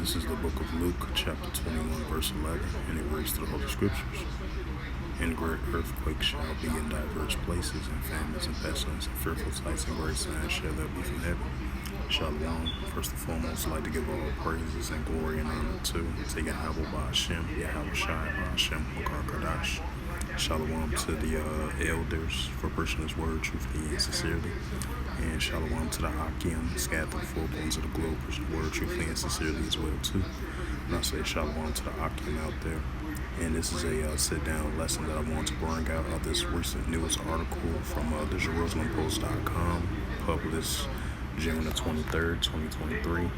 This is the book of Luke, chapter 21, verse 11, and it reads to the Holy Scriptures. And great earthquakes shall be in diverse places, and famines and pestilence, and fearful sights and great signs shall there be from heaven. Shalom. First and foremost, I'd like to give all praises and glory and honor to Yahweh Ba'Hashem, Yahweh Shai Ba'Hashem, Makar Shalom to the elders for preaching His word truthfully and sincerely. And shalom to the Akim, scattered through four corners of the globe, preaching the word truthfully and sincerely as well too. And I say shalom to the Akim out there. And this is a sit-down lesson that I want to bring out of this recent newest article from the JerusalemPost.com, published June the 23rd, 2023,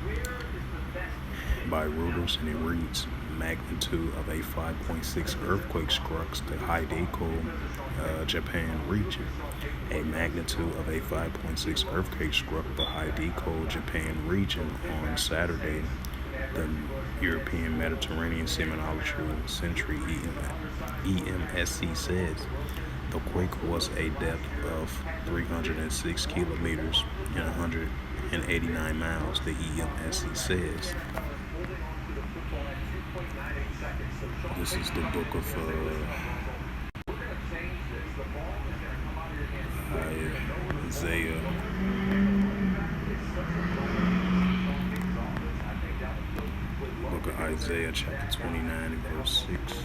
by Reuters, and it reads: magnitude of a 5.6 earthquake struck the Hokkaido, Japan region. A magnitude of a 5.6 earthquake struck the Hokkaido, Japan region on Saturday. The European Mediterranean Seismology Centre (EMSC) says the quake was a depth of 306 kilometers and 189 miles. The EMSC says. This is the book of Isaiah. Book of Isaiah, chapter 29 and verse 6.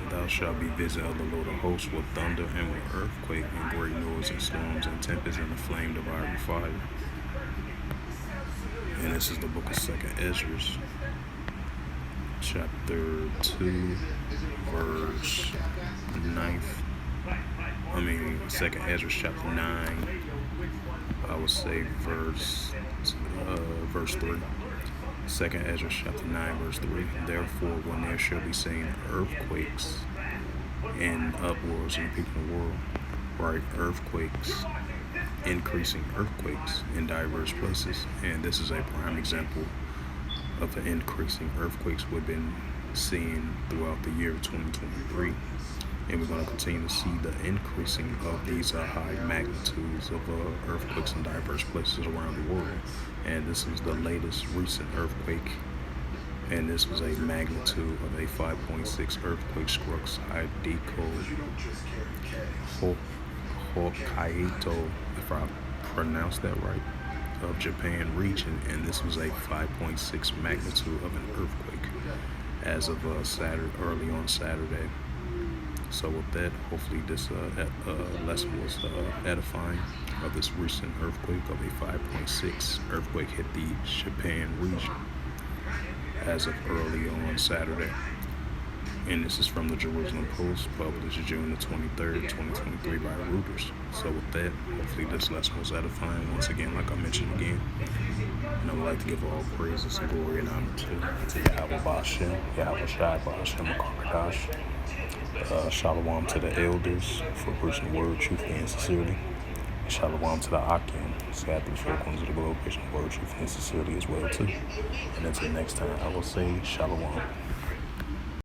Thou shalt be visited of the Lord of hosts with thunder and with earthquake and great noise and storms and tempests and a flame devouring fire. And this is the book of 2nd Ezra, chapter 2, verse 2nd Ezra, chapter 9, I would say verse 3. 2nd Ezra, chapter 9, verse 3. Therefore, when there shall be seen earthquakes and uproars in the people of the world, right? Earthquakes, increasing earthquakes in diverse places, and this is a prime example of the increasing earthquakes we've been seeing throughout the year 2023, and we're going to continue to see the increasing of these high magnitudes of earthquakes in diverse places around the world. And this is the latest recent earthquake, and this was a magnitude of a 5.6 earthquake struck Hokkaido, if I pronounced that right, of Japan region, and this was a 5.6 magnitude of an earthquake as of early on Saturday. So with that, hopefully this lesson was edifying of this recent earthquake of a 5.6 earthquake hit the Japan region as of early on Saturday. And this is from the Jerusalem Post, published June the 23rd, 2023 by Reuters. So with that, hopefully this lesson was edifying. Once again, like I mentioned again, and I would like to give all praises and glory and honor to Yahweh Ba'Hashem, Yahweh Shai Ba'Hashem, Makar Shalom to the elders for preaching the word truthfully and sincerely. Shalom to the Akim, scattered through four corners of the globe, preaching the word truthfully and sincerely as well too. And until next time, I will say Shalom.